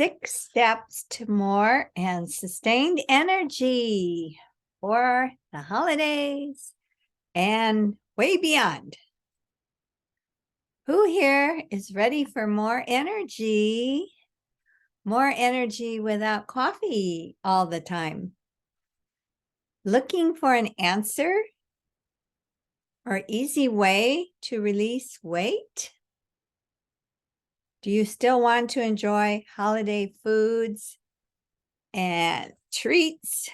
6 steps to more and sustained energy for the holidays and way beyond. Who here is ready for more energy? More energy without coffee all the time. Looking for an answer or easy way to release weight? Do you still want to enjoy holiday foods and treats?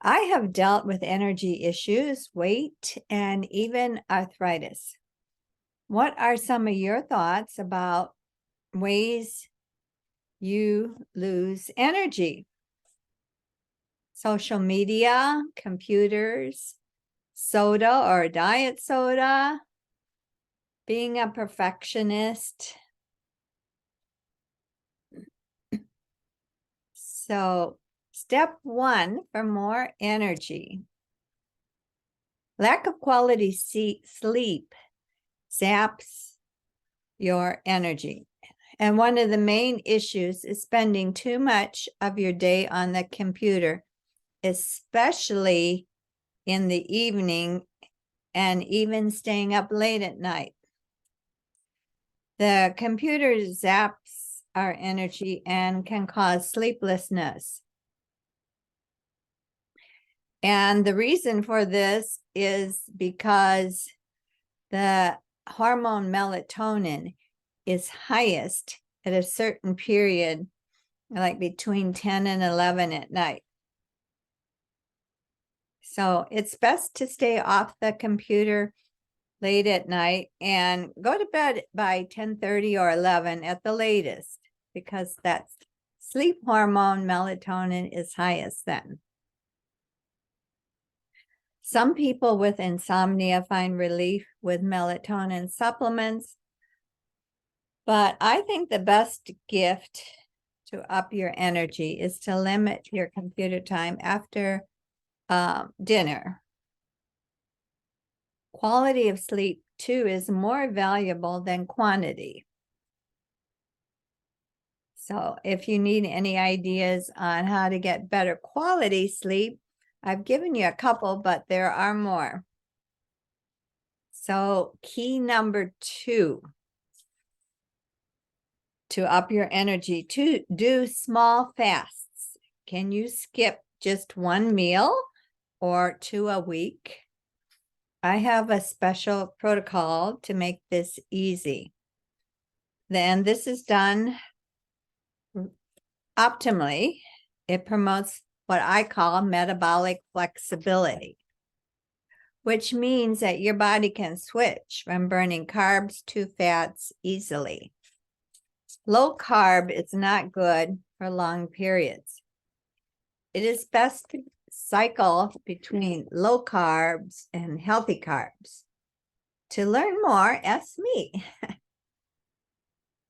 I have dealt with energy issues, weight, and even arthritis. What are some of your thoughts about ways you lose energy? Social media, computers, soda or diet soda, being a perfectionist. So, step 1 for more energy. Lack of quality sleep zaps your energy. And one of the main issues is spending too much of your day on the computer, especially in the evening and even staying up late at night. The computer zaps our energy and can cause sleeplessness. And the reason for this is because the hormone melatonin is highest at a certain period, like between 10 and 11 at night. So it's best to stay off the computer late at night and go to bed by 10:30 or 11 at the latest, because that sleep hormone melatonin is highest then. Some people with insomnia find relief with melatonin supplements, but I think the best gift to up your energy is to limit your computer time after dinner. Quality of sleep, too, is more valuable than quantity. So if you need any ideas on how to get better quality sleep, I've given you a couple, but there are more. So key number 2 to up your energy, to do small fasts. Can you skip just 1 meal or 2 a week? I have a special protocol to make this easy. Then this is done optimally. It promotes what I call metabolic flexibility, which means that your body can switch from burning carbs to fats easily. Low carb is not good for long periods. It is best to cycle between low carbs and healthy carbs. To learn more, ask me.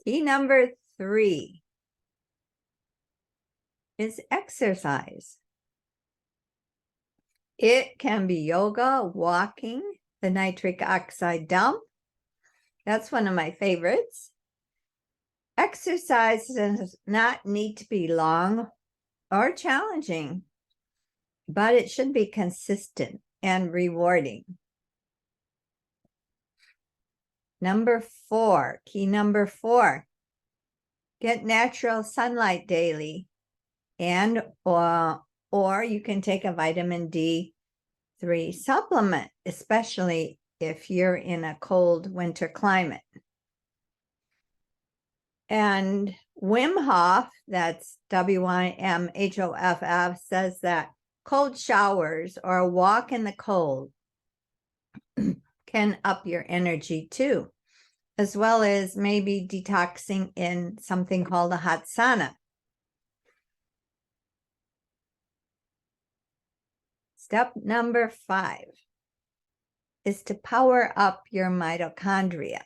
Key number 3 is exercise. It can be yoga, walking, the nitric oxide dump. That's one of my favorites. Exercise does not need to be long or challenging, but it should be consistent and rewarding. Number 4, key number 4, get natural sunlight daily, and or you can take a vitamin D3 supplement, especially if you're in a cold winter climate. And Wim Hof, that's WIMHOFF, says that cold showers or a walk in the cold can up your energy too, as well as maybe detoxing in something called a hot sauna. Step number 5 is to power up your mitochondria.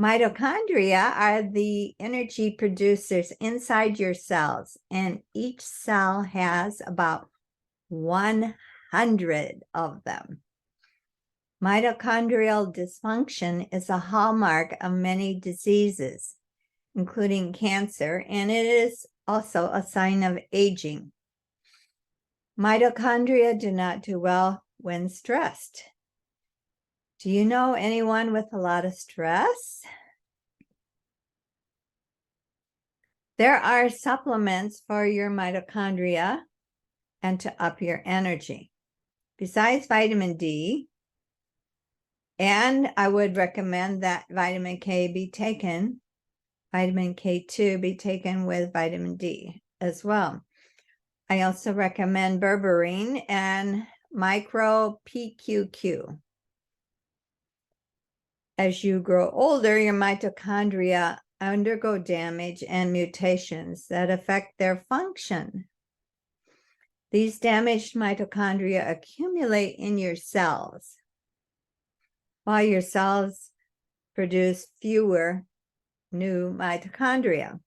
Mitochondria are the energy producers inside your cells, and each cell has about 100 of them. Mitochondrial dysfunction is a hallmark of many diseases, including cancer, and it is also a sign of aging. Mitochondria do not do well when stressed. Do you know anyone with a lot of stress? There are supplements for your mitochondria and to up your energy. Besides vitamin D, and I would recommend that vitamin K be taken, vitamin K2 be taken with vitamin D as well. I also recommend berberine and micro PQQ. As you grow older, your mitochondria undergo damage and mutations that affect their function. These damaged mitochondria accumulate in your cells, while your cells produce fewer new mitochondria.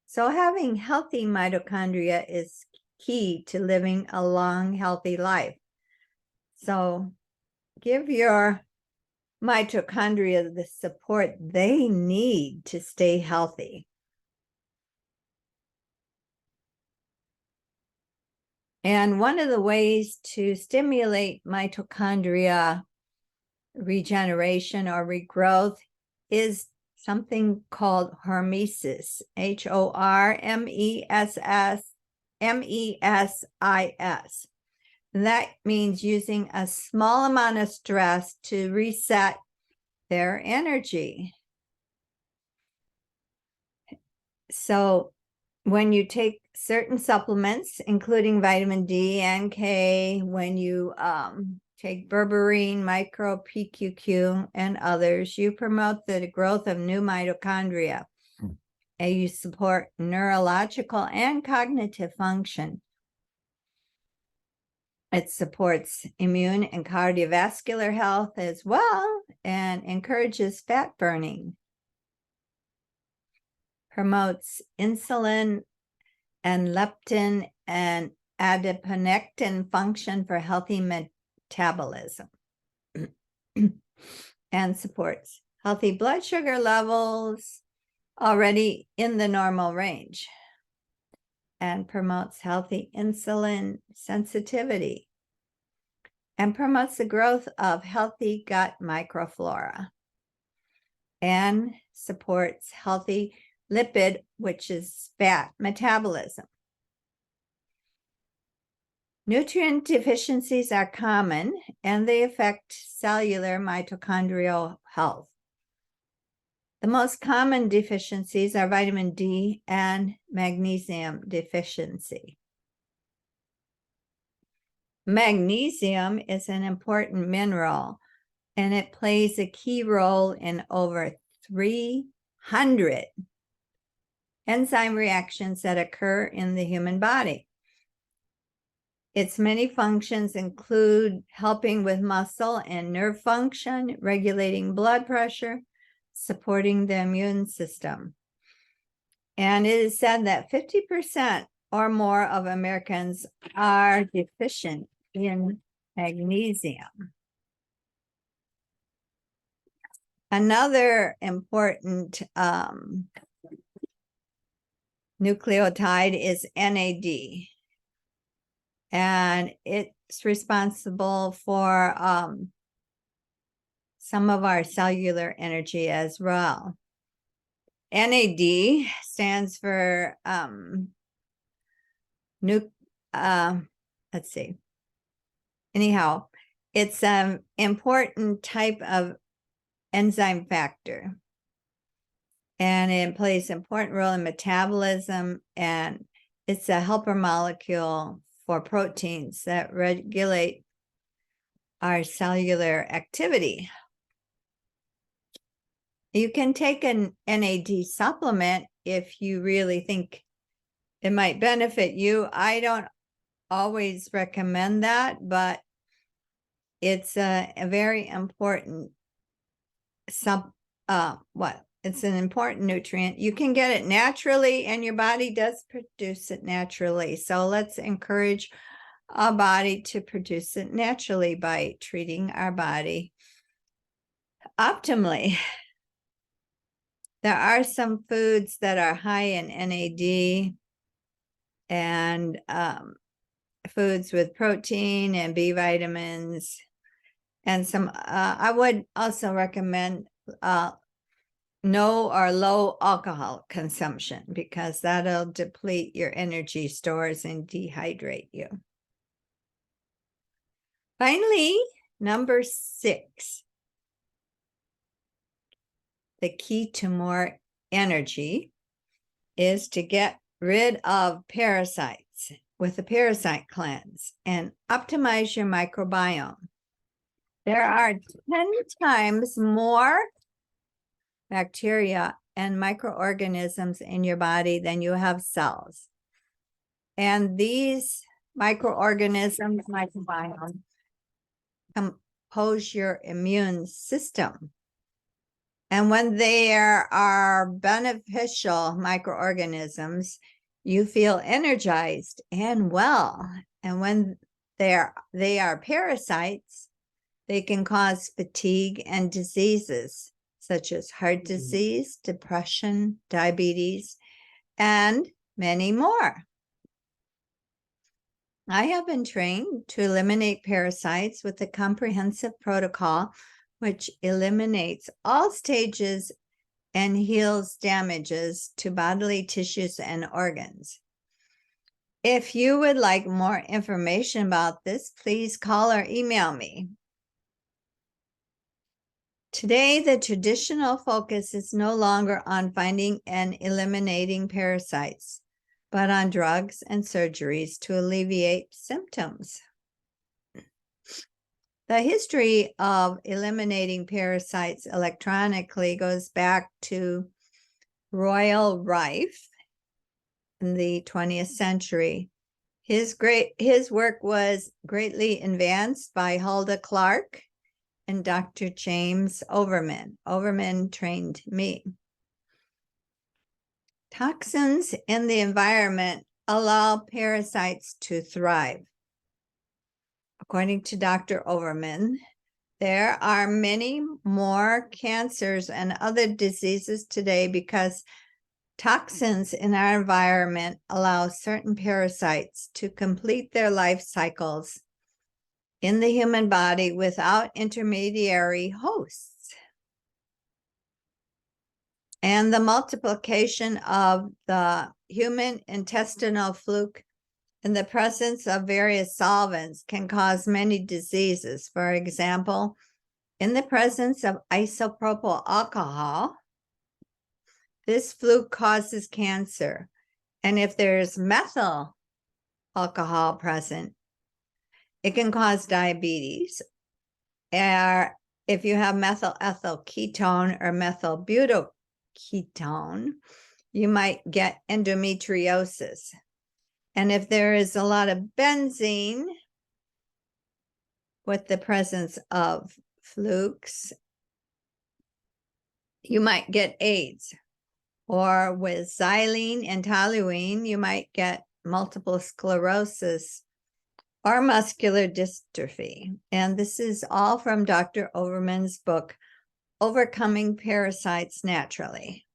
So having healthy mitochondria is key to living a long, healthy life. So give your mitochondria the support they need to stay healthy. And one of the ways to stimulate mitochondria regeneration or regrowth is something called hormesis, HORMESIS. That means using a small amount of stress to reset their energy. So when you take certain supplements, including vitamin D and K, when you take berberine, micro PQQ, and others, you promote the growth of new mitochondria. And you support neurological and cognitive function. It supports immune and cardiovascular health as well, and encourages fat burning. Promotes insulin and leptin and adiponectin function for healthy metabolism. And supports healthy blood sugar levels already in the normal range. And promotes healthy insulin sensitivity. And promotes the growth of healthy gut microflora. And supports healthy lipid, which is fat metabolism. Nutrient deficiencies are common and they affect cellular mitochondrial health. The most common deficiencies are vitamin D and magnesium deficiency. Magnesium is an important mineral and it plays a key role in over 300 enzyme reactions that occur in the human body. Its many functions include helping with muscle and nerve function, regulating blood pressure, supporting the immune system. And it is said that 50% or more of Americans are deficient in magnesium. Another important nucleotide is NAD. And it's responsible for some of our cellular energy as well. NAD stands for let's see. Anyhow, it's an important type of enzyme factor. And it plays an important role in metabolism, and it's a helper molecule for proteins that regulate our cellular activity. You can take an NAD supplement if you really think it might benefit you. I don't always recommend that, but it's a very important it's an important nutrient. You can get it naturally and your body does produce it naturally. So let's encourage our body to produce it naturally by treating our body optimally. There are some foods that are high in NAD and foods with protein and B vitamins. And some, I would also recommend no or low alcohol consumption because that'll deplete your energy stores and dehydrate you. Finally, number 6. The key to more energy is to get rid of parasites with a parasite cleanse and optimize your microbiome. There are 10 times more bacteria and microorganisms in your body than you have cells. And these microorganisms, microbiome, compose your immune system. And when there are beneficial microorganisms, you feel energized and well. And when they are parasites, they can cause fatigue and diseases such as heart disease, depression, diabetes, and many more. I have been trained to eliminate parasites with a comprehensive protocol which eliminates all stages and heals damages to bodily tissues and organs. If you would like more information about this, please call or email me. Today, the traditional focus is no longer on finding and eliminating parasites, but on drugs and surgeries to alleviate symptoms. The history of eliminating parasites electronically goes back to Royal Rife in the 20th century. His work was greatly advanced by Hulda Clark and Dr. James Overman. Overman trained me. Toxins in the environment allow parasites to thrive. According to Dr. Overman, there are many more cancers and other diseases today because toxins in our environment allow certain parasites to complete their life cycles in the human body without intermediary hosts. And the multiplication of the human intestinal fluke in the presence of various solvents can cause many diseases. For example, in the presence of isopropyl alcohol, this fluke causes cancer. And if there's methyl alcohol present, it can cause diabetes. Or if you have methyl ethyl ketone or methyl butyketone, you might get endometriosis. And if there is a lot of benzene with the presence of flukes, you might get AIDS. Or with xylene and toluene, you might get multiple sclerosis or muscular dystrophy. And this is all from Dr. Overman's book, Overcoming Parasites Naturally.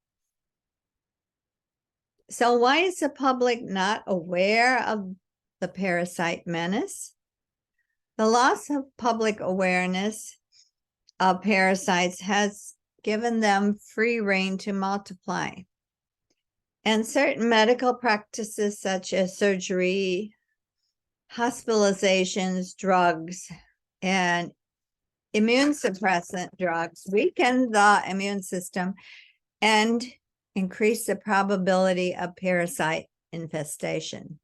So why is the public not aware of the parasite menace? The loss of public awareness of parasites has given them free rein to multiply. And certain medical practices such as surgery, hospitalizations, drugs, and immune suppressant drugs weaken the immune system and increase the probability of parasite infestation,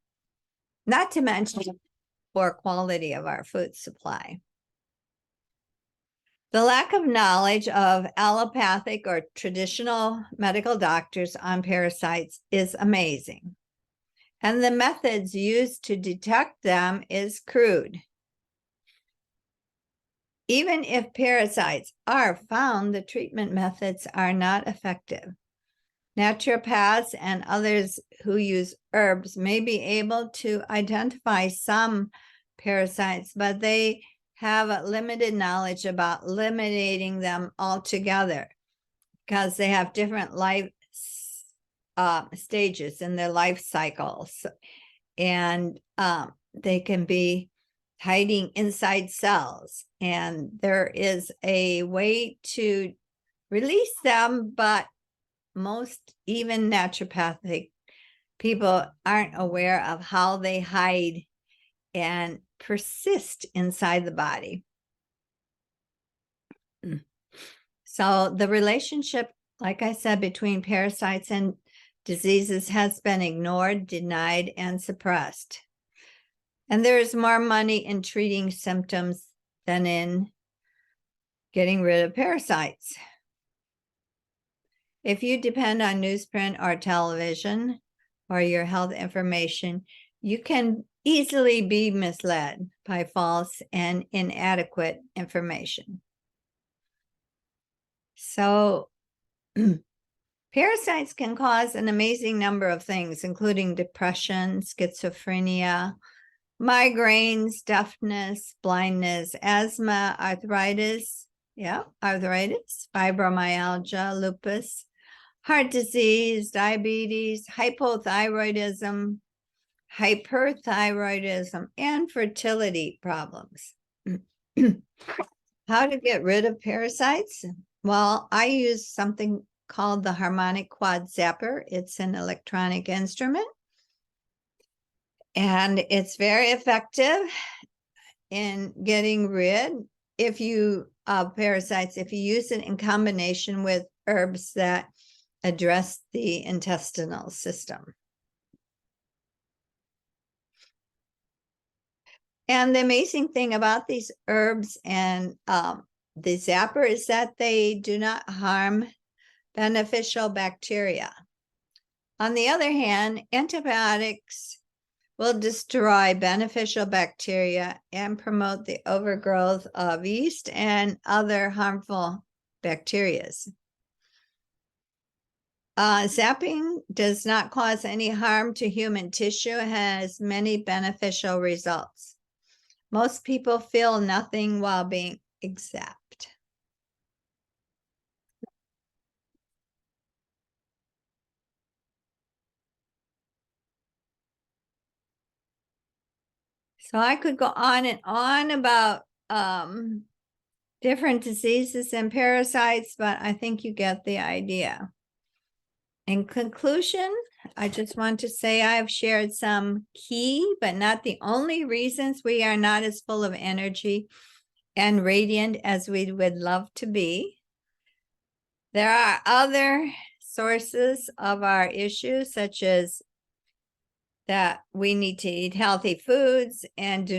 not to mention poor quality of our food supply. The lack of knowledge of allopathic or traditional medical doctors on parasites is amazing, and the methods used to detect them is crude. Even if parasites are found, the treatment methods are not effective. Naturopaths and others who use herbs may be able to identify some parasites, but they have limited knowledge about eliminating them altogether because they have different life stages in their life cycles, and they can be hiding inside cells, and there is a way to release them, but most even naturopathic people aren't aware of how they hide and persist inside the body. So the relationship, like I said, between parasites and diseases has been ignored, denied, and suppressed. And there is more money in treating symptoms than in getting rid of parasites. If you depend on newsprint or television or your health information, you can easily be misled by false and inadequate information. So parasites can cause an amazing number of things, including depression, schizophrenia, migraines, deafness, blindness, asthma, arthritis, fibromyalgia, lupus, heart disease, diabetes, hypothyroidism, hyperthyroidism, and fertility problems. How to get rid of parasites? Well, I use something called the Harmonic Quad Zapper. It's an electronic instrument, and it's very effective in getting rid of parasites if you use it in combination with herbs that address the intestinal system. And the amazing thing about these herbs and the zapper is that they do not harm beneficial bacteria. On the other hand, antibiotics will destroy beneficial bacteria and promote the overgrowth of yeast and other harmful bacteria. Zapping does not cause any harm to human tissue, has many beneficial results. Most people feel nothing while being zapped. So I could go on and on about different diseases and parasites, but I think you get the idea. In conclusion, I just want to say I've shared some key, but not the only reasons we are not as full of energy and radiant as we would love to be. There are other sources of our issues, such as that we need to eat healthy foods and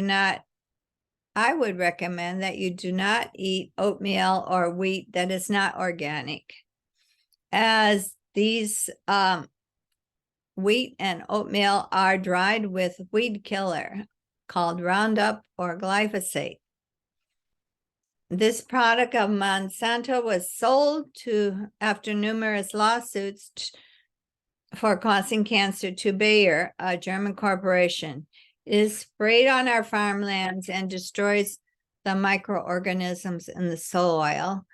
I would recommend that you do not eat oatmeal or wheat that is not organic, as these wheat and oatmeal are dried with weed killer called Roundup or glyphosate. This product of Monsanto was sold after numerous lawsuits for causing cancer to Bayer, a German corporation. It is sprayed on our farmlands and destroys the microorganisms in the soil,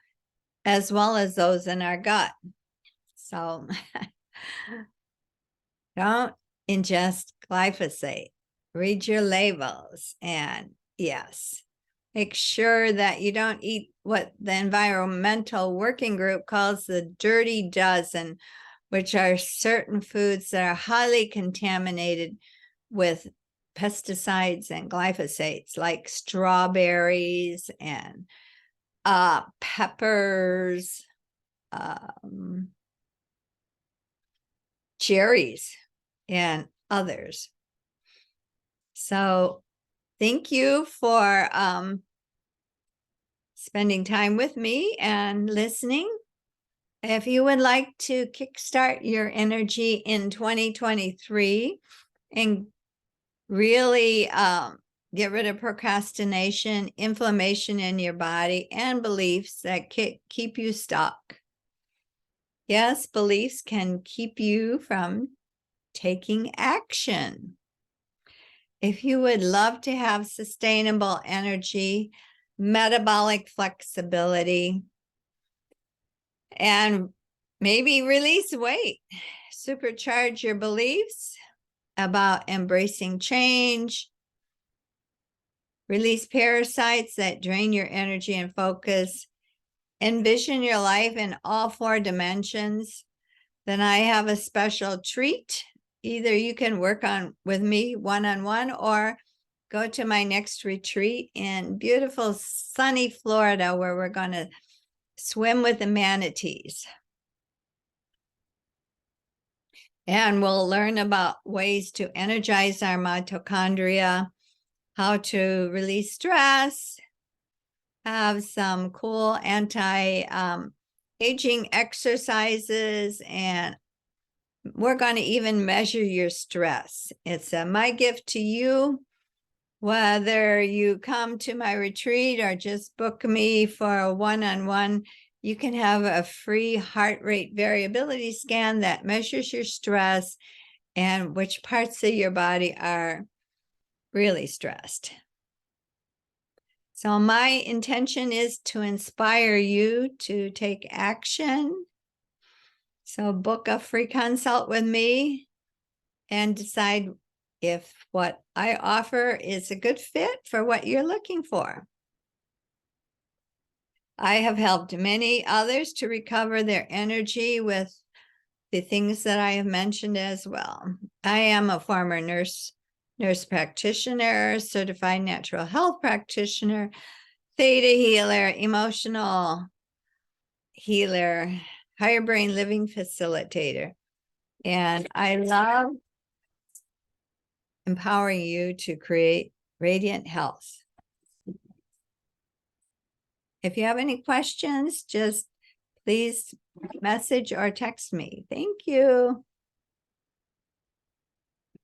as well as those in our gut. So don't ingest glyphosate. Read your labels, and yes, make sure that you don't eat what the Environmental Working Group calls the dirty dozen, which are certain foods that are highly contaminated with pesticides and glyphosates, like strawberries and peppers, cherries, and others. So thank you for spending time with me and listening. If you would like to kickstart your energy in 2023 and really get rid of procrastination, inflammation in your body, and beliefs that keep you stuck. Yes, beliefs can keep you from taking action. If you would love to have sustainable energy, metabolic flexibility, and Maybe release weight, supercharge your beliefs about embracing change, release parasites that drain your energy and focus, envision your life in all 4 dimensions. Then I have a special treat. Either you can work on with me one-on-one or go to my next retreat in beautiful sunny Florida where we're going to swim with the manatees. And we'll learn about ways to energize our mitochondria, how to release stress, have some cool anti-aging exercises, and we're going to even measure your stress. It's my gift to you. Whether you come to my retreat or just book me for a one-on-one, you can have a free heart rate variability scan that measures your stress and which parts of your body are really stressed. So my intention is to inspire you to take action. So book a free consult with me and decide if what I offer is a good fit for what you're looking for. I have helped many others to recover their energy with the things that I have mentioned as well. I am a former nurse practitioner, certified natural health practitioner, theta healer, emotional healer, higher brain living facilitator. And I love empowering you to create radiant health. If you have any questions, just please message or text me. Thank you.